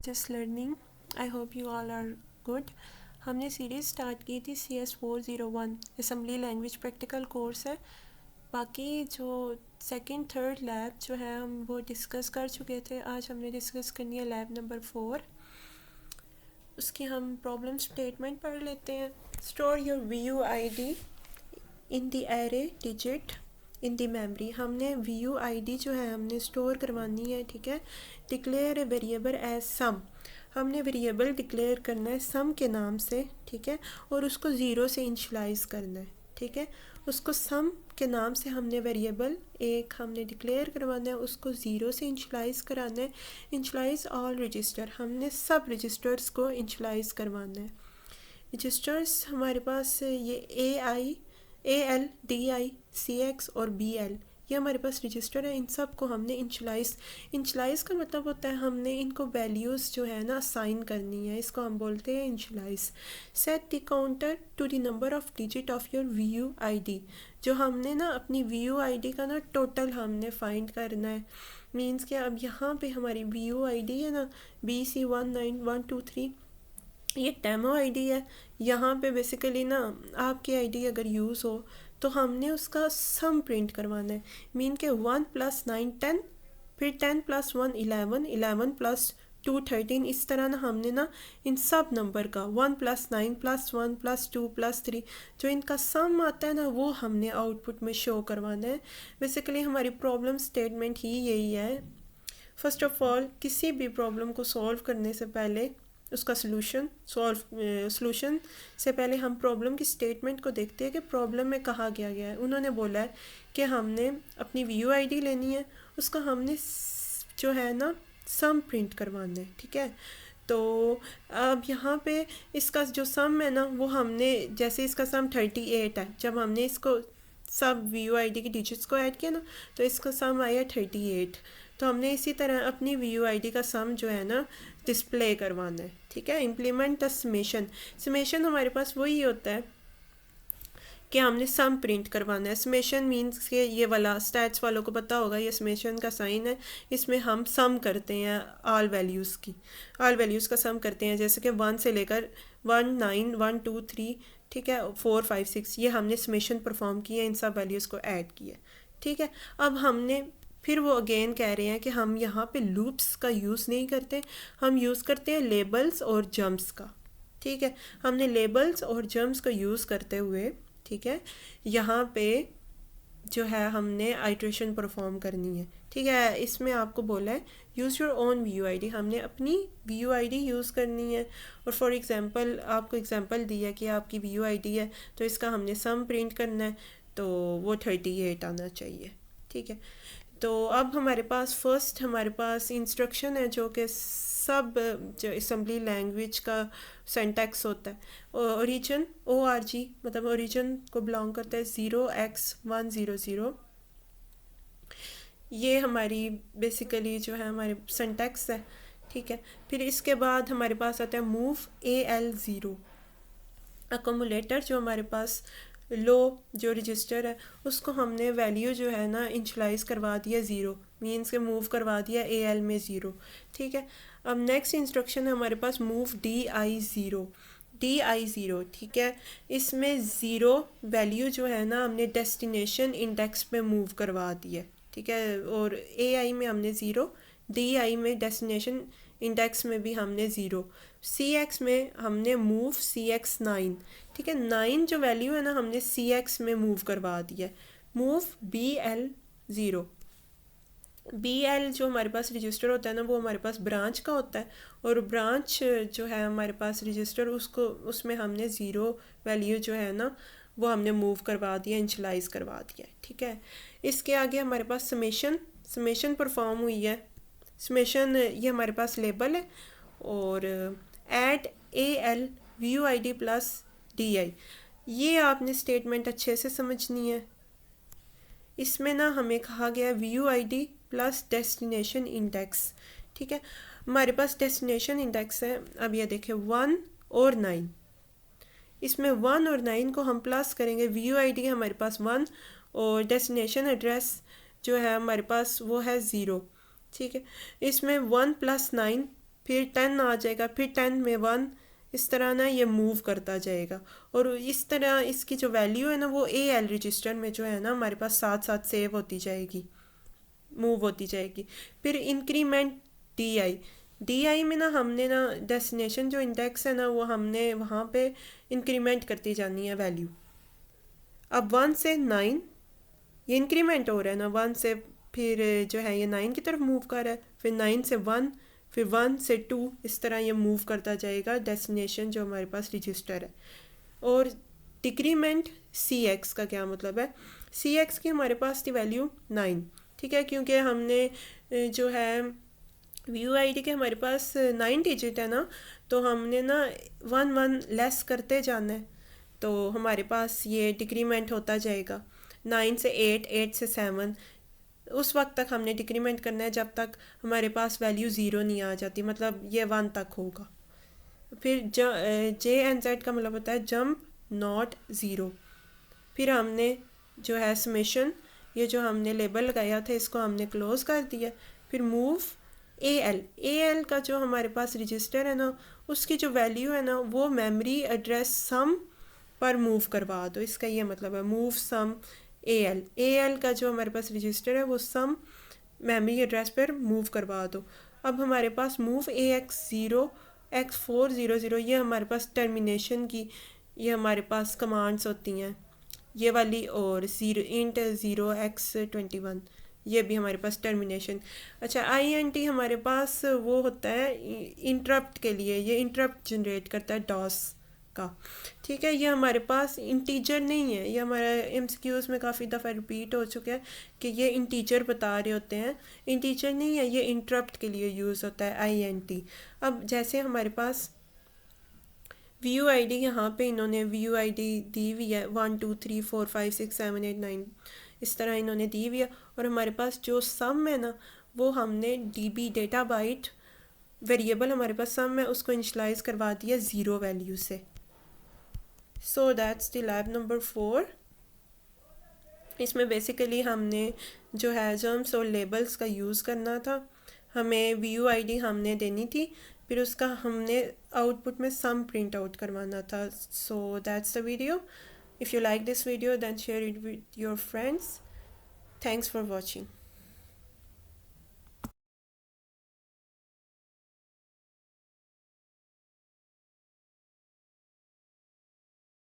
just learning. I hope you all are good. हमने series start की थी CS401 assembly language practical course है। बाकी जो सेकंड थर्ड लैब जो है हम वो डिस्कस कर चुके थे। आज हमने डिस्कस करनी है लैब नंबर 4। उसकी हम प्रॉब्लम स्टेटमेंट पढ़ लेते हैं। Store your VUID in the array digit in the memory. हमने VUID जो है हमने स्टोर करवानी है, ठीक है। डिक्लेयर ए वेरिएबल एज सम। हमने वेरिएबल डिक्लेयर करना है सम के नाम से, ठीक है, और उसको ज़ीरो से इनिशियलाइज करना है, ठीक है। उसको सम के नाम से हमने वेरिएबल एक हमने डिक्लेयर करवाना है, उसको ज़ीरो से इनिशियलाइज कराना है। इनिशियलाइज ऑल रजिस्टर, हमने सब रजिस्टर्स को इनिशियलाइज करवाना है। रजिस्टर्स हमारे पास ये AL DI CX और BL, ये हमारे पास रजिस्टर है। इन सब को हमने इनिशियलाइज का मतलब होता है हमने इनको वैल्यूज़ जो है ना असाइन करनी है, इसको हम बोलते हैं initialize. Set the counter to the number of digit of your VUID। जो हमने ना अपनी VUID का ना टोटल हमने फाइंड करना है। मीन्स कि अब यहाँ पे हमारी VUID है ना BC19123, ये डेमो आईडी है। यहाँ पे बेसिकली ना आपकी आईडी अगर यूज़ हो तो हमने उसका सम प्रिंट करवाना है। मीन के 1 + 9 10, फिर 10 + 1 11, 11 + 2 13। इस तरह ना हमने ना इन सब नंबर का 1 + 9 + 1 + 2 + 3 जो इनका सम आता है ना वो हमने आउटपुट में शो करवाना है। बेसिकली हमारी प्रॉब्लम स्टेटमेंट ही यही है। फर्स्ट ऑफ ऑल किसी भी प्रॉब्लम को सॉल्व करने से पहले उसका सोल्यूशन से पहले हम प्रॉब्लम की स्टेटमेंट को देखते हैं कि प्रॉब्लम में कहा गया है। उन्होंने बोला है कि हमने अपनी VUID लेनी है, उसका हमने जो है ना सम प्रिंट करवाना है, ठीक है। तो अब यहाँ पे इसका जो सम है ना वो हमने, जैसे इसका सम 38 है, जब हमने इसको सब VUID की डिजिट्स को ऐड किया ना तो इसका सम आया 38। तो हमने इसी तरह अपनी VUID का सम जो है ना डिस्प्ले करवाना है, ठीक है। इम्प्लीमेंट द समेशन हमारे पास वही होता है कि हमने सम प्रिंट करवाना है। समेशन मीन्स के ये वाला स्टैट्स वालों को पता होगा, ये समेशन का साइन है। इसमें हम सम करते हैं ऑल वैल्यूज़ का सम करते हैं, जैसे कि 1 से लेकर 1 9 1 2 3, ठीक है, 4 5 6, ये हमने समेशन परफॉर्म किया, इन सब वैल्यूज़ को ऐड किया, ठीक है। अब हमने फिर वो अगेन कह रहे हैं कि हम यहाँ पे लूप्स का यूज़ नहीं करते, हम यूज़ करते हैं लेबल्स और जम्प्स का, ठीक है। हमने लेबल्स और जम्प्स का यूज़ करते हुए, ठीक है, यहाँ पे जो है हमने आइट्रेशन परफॉर्म करनी है, ठीक है। इसमें आपको बोला है यूज़ योर ओन VUID, हमने अपनी VUID यूज़ करनी है। और फॉर एग्जांपल आपको एग्जांपल दिया कि आपकी VUID है तो इसका हमने सम प्रिंट करना है, तो वो 38 आना चाहिए, ठीक है। तो अब हमारे पास इंस्ट्रक्शन है जो कि सब जो असम्बली लैंग्वेज का सिंटैक्स होता है। ओरिजिन ORG मतलब ओरिजिन को बिलोंग करता है 0x100। ये हमारी बेसिकली जो है हमारे सिंटैक्स है, ठीक है। फिर इसके बाद हमारे पास आता है मूव AL0 अकोमोलेटर, जो हमारे पास लो जो रजिस्टर है उसको हमने वैल्यू जो है ना इनिशियलाइज करवा दिया 0, मीन्स के मूव करवा दिया AL में 0, ठीक है। अब नेक्स्ट इंस्ट्रक्शन है हमारे पास मूव DI0, ठीक है। इसमें 0 वैल्यू जो है ना हमने डेस्टिनेशन इंडेक्स पे मूव करवा दी है, ठीक है। और AI में हमने 0, DI में डेस्टिनेशन इंडेक्स में भी हमने 0, CX में हमने मूव CX9, ठीक है। 9 जो वैल्यू है ना हमने CX में मूव करवा दिया। मूव BL जो हमारे पास रजिस्टर होता है ना वो हमारे पास ब्रांच का होता है, और ब्रांच जो है हमारे पास रजिस्टर उसमें हमने 0 वैल्यू जो है ना वो हमने मूव करवा दिया, इनिशियलाइज करवा दिया, ठीक है। इसके आगे हमारे पास समेशन परफॉर्म हुई है। समेशन ये हमारे पास लेबल है, और ऐड AL VUID + DI, ये आपने स्टेटमेंट अच्छे से समझनी है। इसमें ना हमें कहा गया VUID + डेस्टिनेशन इंडेक्स, ठीक है। हमारे पास डेस्टिनेशन इंडेक्स है, अब ये देखें 1 और 9, इसमें 1 और 9 को हम प्लस करेंगे। VUID है हमारे पास 1 और डेस्टिनेशन एड्रेस जो है हमारे पास वो है 0, ठीक है। इसमें 1 + 9 फिर 10 आ जाएगा, फिर 10 में 1, इस तरह ना ये मूव करता जाएगा। और इस तरह इसकी जो वैल्यू है ना वो AL रजिस्टर में जो है ना हमारे पास साथ साथ सेव होती जाएगी, मूव होती जाएगी। फिर इंक्रीमेंट DI में ना हमने ना डेस्टिनेशन जो इंडेक्स है ना वो हमने वहाँ पे इंक्रीमेंट करती जानी है वैल्यू। अब 1 से 9 ये इंक्रीमेंट हो रहा है ना, 1 से फिर जो है ये 9 की तरफ मूव कर रहा है, फिर 9 से 1, फिर 1 से 2, इस तरह ये मूव करता जाएगा डेस्टिनेशन जो हमारे पास रजिस्टर है। और डिक्रीमेंट CX का क्या मतलब है, CX की हमारे पास थी वैल्यू 9, ठीक है, क्योंकि हमने जो है VUID के हमारे पास 9 डिजिट है ना, तो हमने ना 1 लेस करते जाना है, तो हमारे पास ये डिक्रीमेंट होता जाएगा। 9 से 8, 8 से 7, उस वक्त तक हमने डिक्रीमेंट करना है जब तक हमारे पास वैल्यू 0 नहीं आ जाती, मतलब ये 1 तक होगा। फिर JNZ का मतलब होता है जंप नॉट ज़ीरो। फिर हमने जो है समेशन, ये जो हमने लेबल लगाया था इसको हमने क्लोज कर दिया। फिर मूव AL का जो हमारे पास रजिस्टर है ना उसकी जो वैल्यू है ना वो मेमोरी एड्रेस सम पर मूव करवा दो, इसका ये मतलब है मूव सम AL का जो हमारे पास रजिस्टर है वो सम मेमोरी एड्रेस पर मूव करवा दो। अब हमारे पास मूव AX0 X400 ये हमारे पास टर्मिनेशन की ये हमारे पास कमांड्स होती हैं ये वाली, और इंट 0x21 ये भी हमारे पास टर्मिनेशन। अच्छा INT हमारे पास वो होता है इंटरप्ट के लिए, ये इंटरप्ट जनरेट करता है डॉस का, ठीक है। ये हमारे पास इंटीजर नहीं है, ये हमारा MCQs में काफ़ी दफ़ा रिपीट हो चुका है कि ये इंटीजर बता रहे होते हैं, इंटीजर नहीं है, ये इंटरप्ट के लिए यूज़ होता है INT। अब जैसे हमारे पास VUID यहाँ पे इन्होंने VUID दी हुई है 1 2 3 4 5 6 7 8 9 इस तरह इन्होंने दी हुई है, और हमारे पास जो सम है ना वो हमने DB डेटा बाइट वेरिएबल हमारे पास सम है उसको इनिशलाइज करवा दिया 0 वैल्यू से। सो दैट्स द लैब नंबर 4। इसमें बेसिकली हमने जो है जर्म्स और लेबल्स का यूज़ करना था, हमें VUID हमने देनी थी, फिर उसका हमने आउटपुट में सम प्रिंट आउट करवाना था। So that's the video. If you like this video then share it with your friends. Thanks for watching.